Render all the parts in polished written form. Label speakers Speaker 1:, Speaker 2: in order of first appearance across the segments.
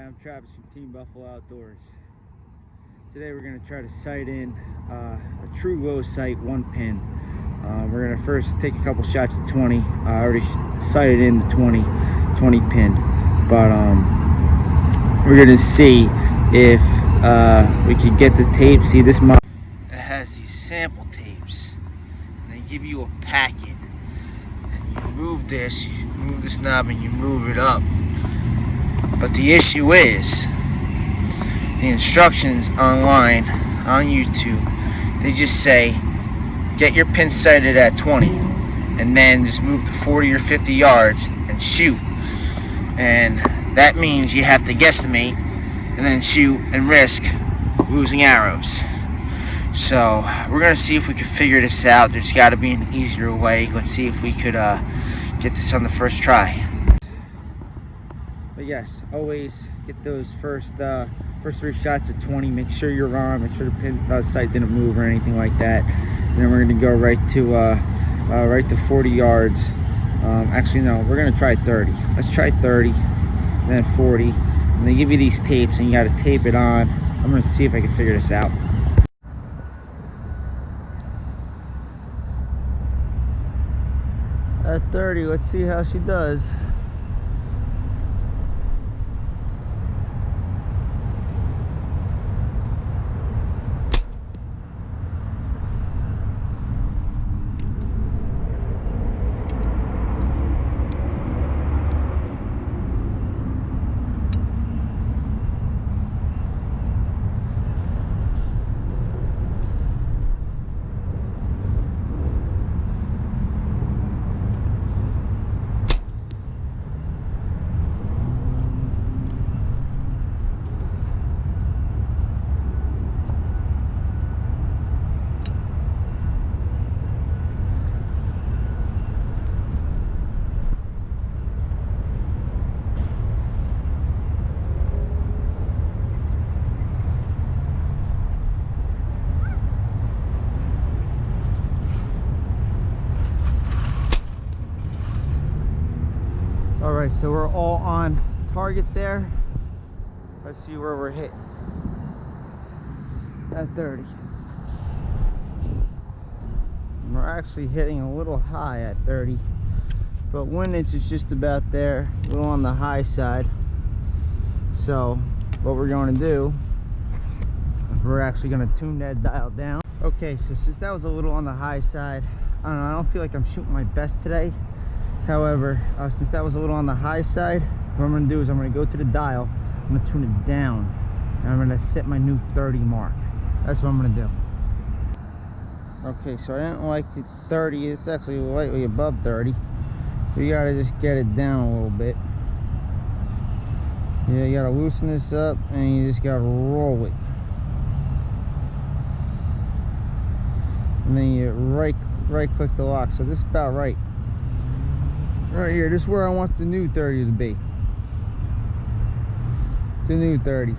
Speaker 1: I'm Travis from Team Buffalo Outdoors. Today we're going to try to sight in a TruGlo sight 1 pin. We're going to first take a couple shots at 20. I already sighted in the 20 pin, but we're going to see if we can get the tape. See, this model, it has these sample tapes, and they give you a packet, and you move this knob and you move it up. But the issue is, the instructions online on YouTube, they just say, get your pin sighted at 20, and then just move to 40 or 50 yards and shoot. And that means you have to guesstimate and then shoot and risk losing arrows. So we're gonna see if we can figure this out. There's got to be an easier way. Let's see if we could get this on the first try. But yes, always get those first 3 shots at 20. Make sure you're on. Make sure the pin sight didn't move or anything like that. And then we're going to go right to 40 yards. Actually, no, we're going to try 30. Let's try 30, and then 40. And they give you these tapes, and you got to tape it on. I'm going to see if I can figure this out. At 30, let's see how she does. Alright, so we're all on target there. Let's see where we're hitting. At 30. And we're actually hitting a little high at 30. But windage is just about there, a little on the high side. So what we're going to do is we're actually going to tune that dial down. Okay, so since that was a little on the high side, I don't know, I don't feel like I'm shooting my best today. However, since that was a little on the high side, what I'm going to do is I'm going to go to the dial, I'm going to tune it down, and I'm going to set my new 30 mark. That's what I'm going to do. Okay, so I didn't like the 30, it's actually lightly above 30. So you got to just get it down a little bit. Yeah, you got to loosen this up, and you just got to roll it. And then you right click the lock. So this is about right. Right here, this is where I want the new 30 to be. The new 30.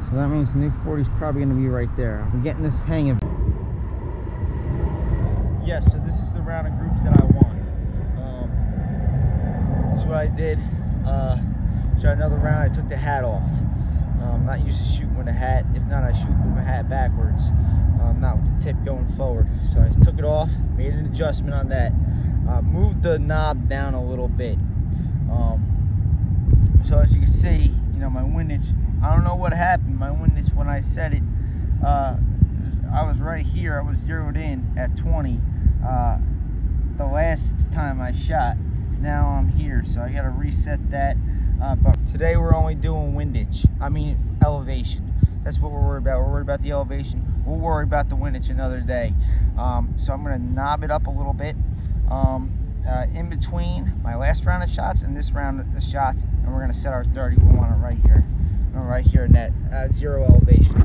Speaker 1: So that means the new 40 is probably going to be right there. I'm getting this hang of it. Yes, so this is the round of groups that I want. This is what I did. Shot another round, I took the hat off. I'm not used to shooting with a hat. If not, I shoot with my hat backwards. Not with the tip going forward. So I took it off, made an adjustment on that. Moved the knob down a little bit. So as you can see, you know, my windage, I don't know what happened. My windage, when I set it, I was right here. I was zeroed in at 20 the last time I shot. Now I'm here, so I got to reset that. But today we're only doing windage. I mean elevation. That's what we're worried about. We're worried about the elevation. We'll worry about the windage another day. So I'm going to knob it up a little bit in between my last round of shots and this round of shots, and we're going to set our 30. We want it right here in that 0 elevation.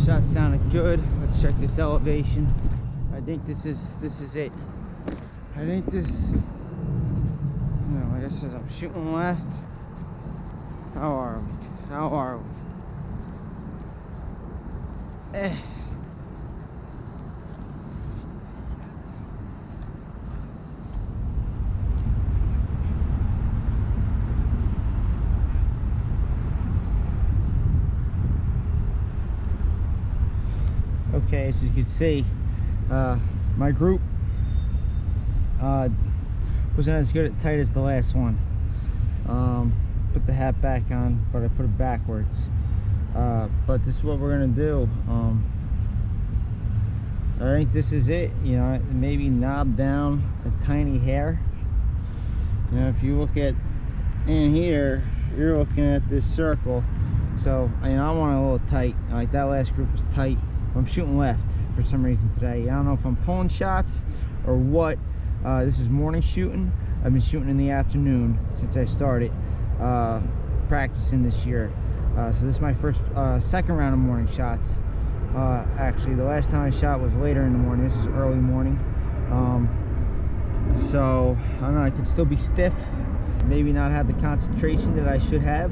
Speaker 1: shot sounded good. Let's check this elevation. I think this is it. I think this. No, like I said, I'm shooting left. How are we? How are we? Okay, as you can see, my group wasn't as good at tight as the last one. Put the hat back on, but I put it backwards. But this is what we're gonna do. I think this is it. You know, maybe knob down a tiny hair. You know, if you look at in here, you're looking at this circle. So I want it a little tight. Like that last group was tight. I'm shooting left for some reason today. I don't know if I'm pulling shots or what. This is morning shooting. I've been shooting in the afternoon since I started practicing this year. So this is my second round of morning shots. Actually, the last time I shot was later in the morning. This is early morning. So I don't know, I could still be stiff, maybe not have the concentration that I should have,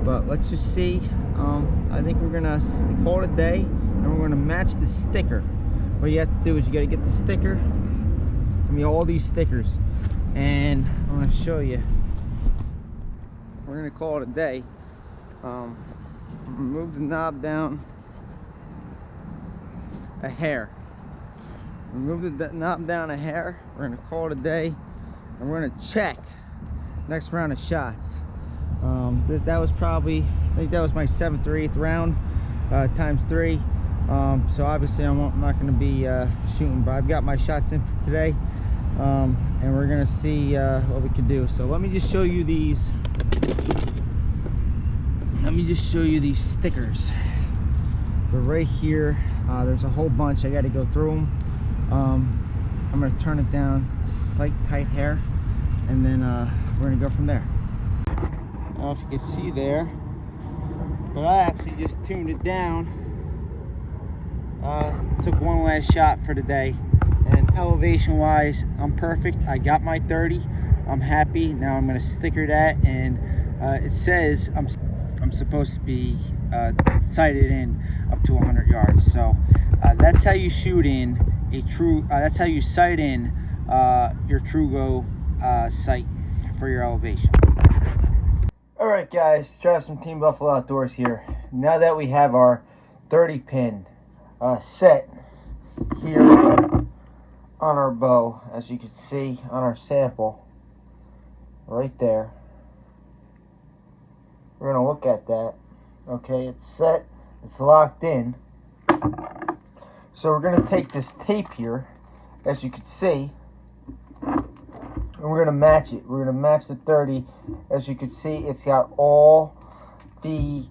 Speaker 1: but let's just see. I think we're gonna call it a day, and we're gonna match the sticker. What you have to do is you gotta get the sticker. I mean, all these stickers, and I'm gonna show you. We're gonna call it a day. Move the knob down a hair. Remove the knob down a hair. We're gonna call it a day, and we're gonna check next round of shots. That was probably, I think that was my 7th or 8th round times 3. So obviously I'm not going to be shooting, but I've got my shots in for today, and we're going to see what we can do. So let me just show you these. Let me just show you these stickers. They're right here. There's a whole bunch. I got to go through them. I'm going to turn it down, slight tight hair, and then we're going to go from there. I don't know if you can see there, but I actually just tuned it down. Took one last shot for the day, and elevation wise I'm perfect. I got my 30. I'm happy. Now I'm going to sticker that, and it says I'm supposed to be sighted in up to 100 yards. So that's how you shoot in a that's how you sight in your TruGlo sight for your elevation. Alright guys, try some Team Buffalo Outdoors here. Now that we have our 30 pin set here on our bow, as you can see on our sample right there, we're going to look at that. Okay, it's set, it's locked in. So we're going to take this tape here, as you can see, and we're going to match it. We're going to match the 30. As you can see, it's got all the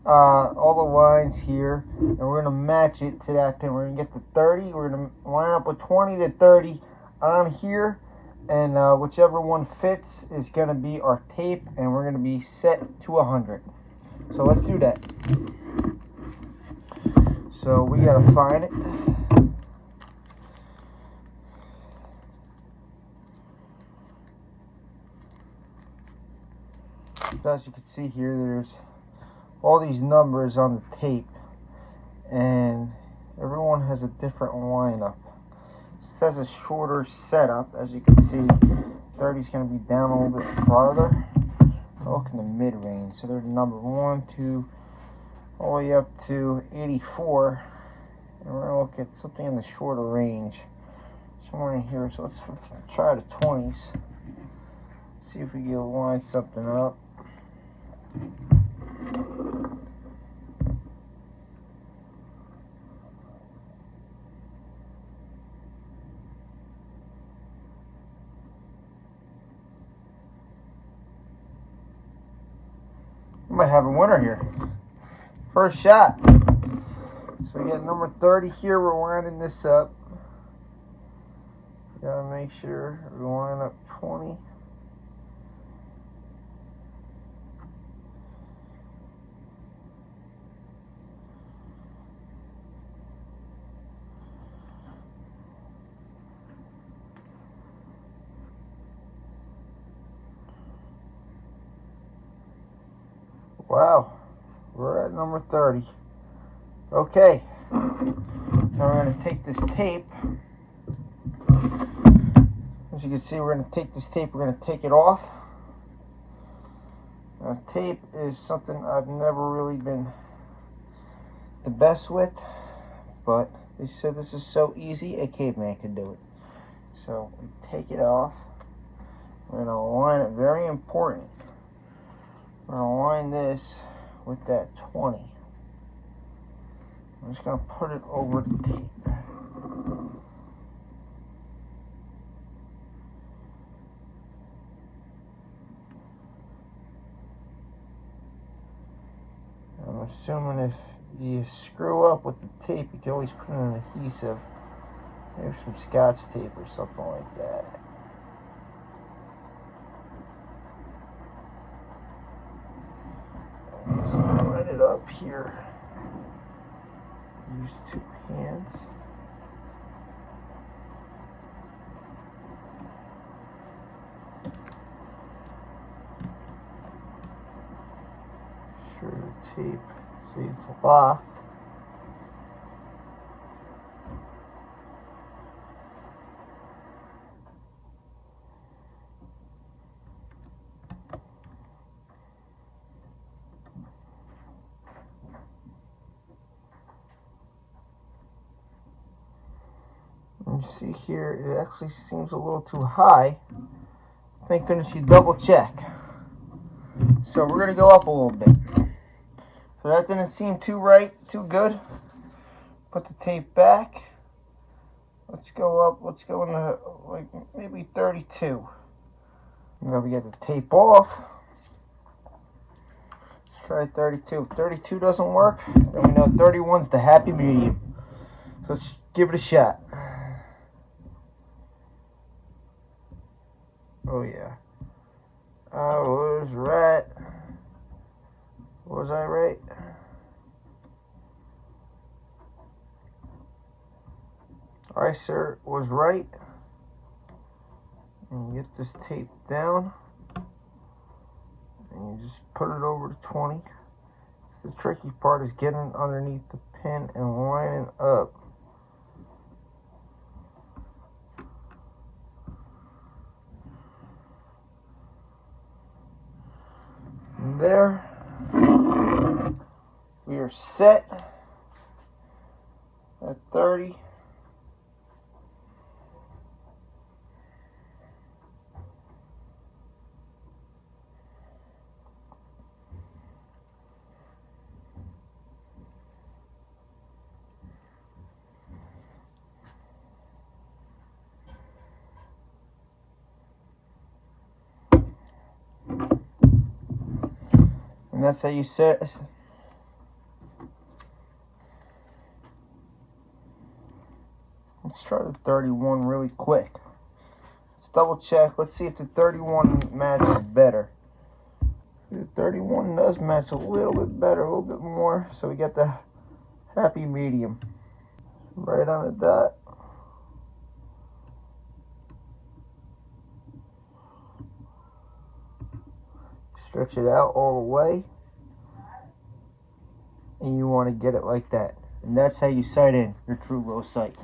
Speaker 1: lines here, and we're going to match it to that pin. We're going to get the 30. We're going to line up with 20 to 30 on here, and whichever one fits is going to be our tape, and we're going to be set to 100. So let's do that. So we got to find it. As you can see here, there's all these numbers on the tape, and everyone has a different lineup. It says a shorter setup. As you can see, 30 is going to be down a little bit farther. Look in the mid-range. So there's number 1, 2, all the way up to 84. And we're going to look at something in the shorter range, somewhere in here. So let's try the 20s. See if we can line something up. We might have a winner here. First shot. So we got number 30 here. We're winding this up. Gotta make sure we line up 20. Wow, we're at number 30. Okay, now we're going to take this tape. As you can see, we're going to take this tape, we're going to take it off. Now, tape is something I've never really been the best with, but they said this is so easy, a caveman can do it. So we take it off. We're going to align it, very important. We're going to align this with that 20. I'm just going to put it over the tape. I'm assuming if you screw up with the tape, you can always put in an adhesive, maybe some Scotch tape or something like that. Just line it up here. Use two hands. Sure the tape, see it's locked. And you see here, it actually seems a little too high. Thank goodness you double check. So we're gonna go up a little bit. So that didn't seem too right, too good. Put the tape back. Let's go up, let's go into like maybe 32. Now we get the tape off. Let's try 32. If 32 doesn't work, then we know 31's the happy medium. So let's give it a shot. Oh yeah. I was right. Was I right? I, sir, was right. And you get this tape down. And you just put it over to 20. So the tricky part is getting underneath the pin and lining up. And there. We are set at 30. And that's how you set. Let's try the 31 really quick. Let's double check. Let's see if the 31 matches better. The 31 does match a little bit better, a little bit more. So we got the happy medium. Right on the dot. Stretch it out all the way. And you want to get it like that. And that's how you sight in your TruGlo sight.